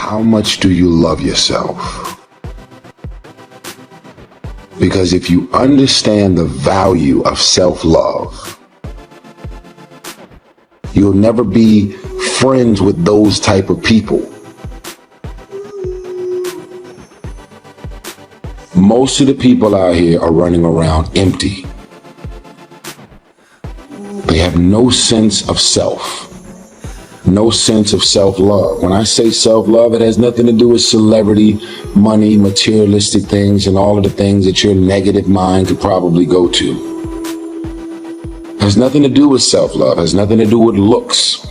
how much do you love yourself? Because if you understand the value of self-love, you'll never be friends with those type of people. Most of the people out here are running around empty. They have no sense of self, no sense of self-love. When I say self-love, it has nothing to do with celebrity, money, materialistic things, and all of the things that your negative mind could probably go to. It has nothing to do with self-love. It has nothing to do with looks,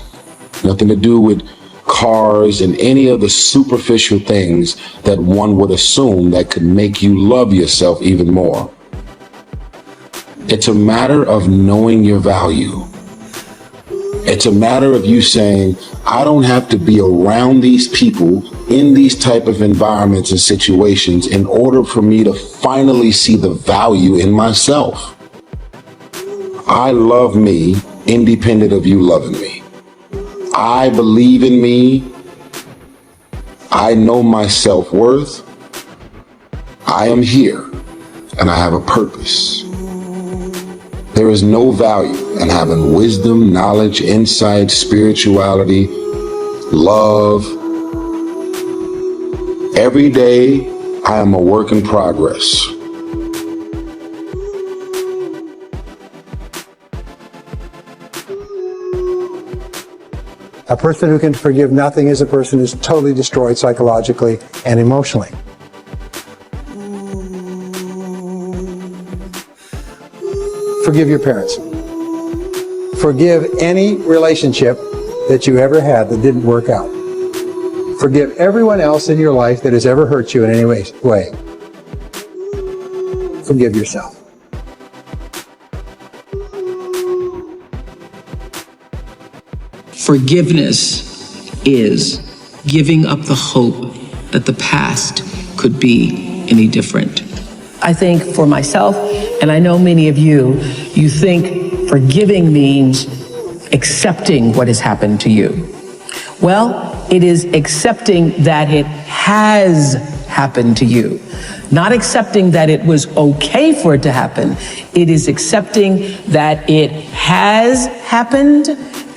nothing to do with cars and any of the superficial things that one would assume that could make you love yourself even more. It's a matter of knowing your value. It's a matter of you saying, I don't have to be around these people in these type of environments and situations in order for me to finally see the value in myself. I love me independent of you loving me. I believe in me. I know my self-worth. I am here and I have a purpose. There is no value in having wisdom, knowledge, insight, spirituality, love. Every day, I am a work in progress. A person who can forgive nothing is a person who's totally destroyed psychologically and emotionally. Forgive your parents. Forgive any relationship that you ever had that didn't work out. Forgive everyone else in your life that has ever hurt you in any way. Forgive yourself. Forgiveness is giving up the hope that the past could be any different. I think for myself, and I know many of you, you think forgiving means accepting what has happened to you. Well, it is accepting that it has happened to you. Not accepting that it was okay for it to happen. It is accepting that it has happened,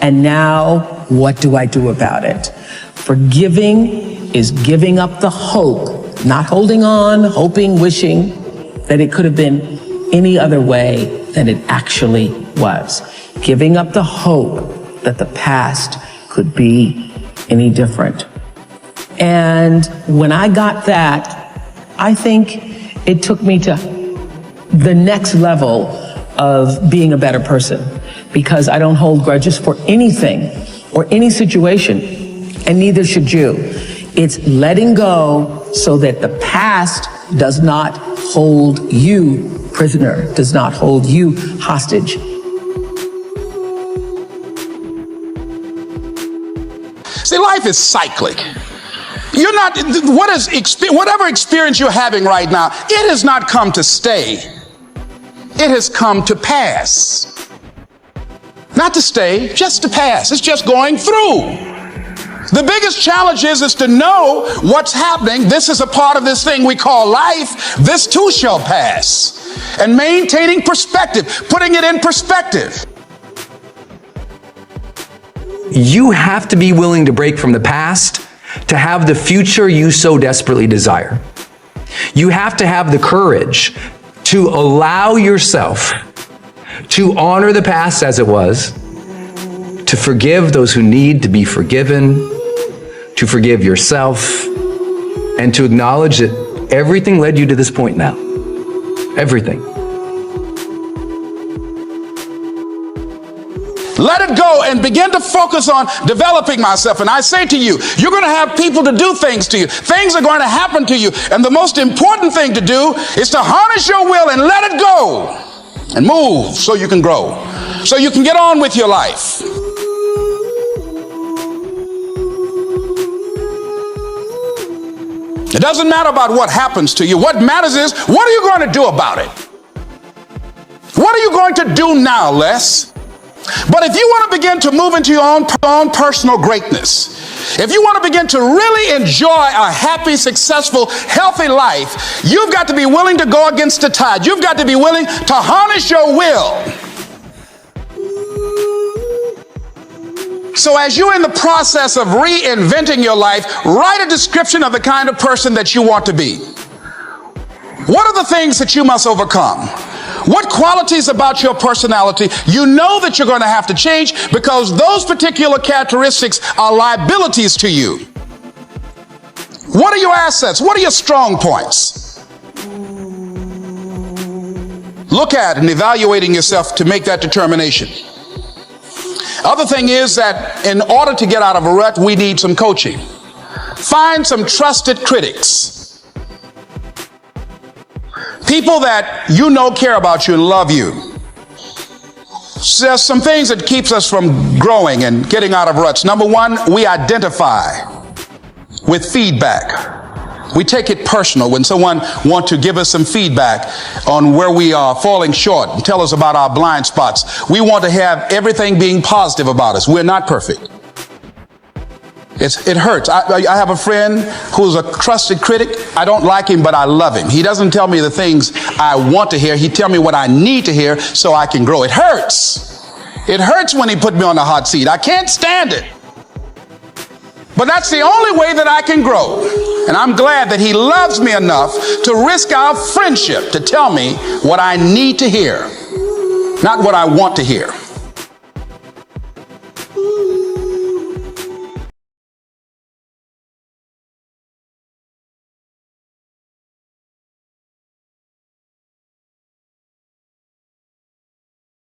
and now what do I do about it? Forgiving is giving up the hope, not holding on, hoping, wishing that it could have been any other way than it actually was. Giving up the hope that the past could be any different. And when I got that, I think it took me to the next level of being a better person, because I don't hold grudges for anything or any situation, and neither should you. It's letting go so that the past does not hold you prisoner, does not hold you hostage. See, life is cyclic. You're not, whatever experience you're having right now, it has not come to stay. It has come to pass. Not to stay, just to pass. It's just going through. The biggest challenge is to know what's happening. This is a part of this thing we call life. This too shall pass. And maintaining perspective, putting it in perspective. You have to be willing to break from the past to have the future you so desperately desire. You have to have the courage to allow yourself to honor the past as it was, to forgive those who need to be forgiven, to forgive yourself, and to acknowledge that everything led you to this point now. Everything. Let it go and begin to focus on developing myself. And I say to you, you're going to have people to do things to you. Things are going to happen to you. And the most important thing to do is to harness your will and let it go and move so you can grow, so you can get on with your life. It doesn't matter about what happens to you. What matters is, what are you going to do about it? What are you going to do now, Les? But if you want to begin to move into your own personal greatness, If you want to begin to really enjoy a happy, successful, healthy life, you've got to be willing to go against the tide. You've got to be willing to harness your will. So as you're in the process of reinventing your life, write a description of the kind of person that you want to be. What are the things that you must overcome? What qualities about your personality you know that you're going to have to change, because those particular characteristics are liabilities to you? What are your assets? What are your strong points? Look at and evaluating yourself to make that determination. Other thing is that in order to get out of a rut, we need some coaching. Find some trusted critics. People that you know care about you and love you. So there's some things that keeps us from growing and getting out of ruts. Number one, we identify with feedback. We take it personal when someone wants to give us some feedback on where we are falling short and tell us about our blind spots. We want to have everything being positive about us. We're not perfect. It hurts. I have a friend who's a trusted critic. I don't like him, but I love him. He doesn't tell me the things I want to hear. He tells me what I need to hear so I can grow. It hurts. It hurts when he put me on the hot seat. I can't stand it. But that's the only way that I can grow. And I'm glad that he loves me enough to risk our friendship to tell me what I need to hear, not what I want to hear.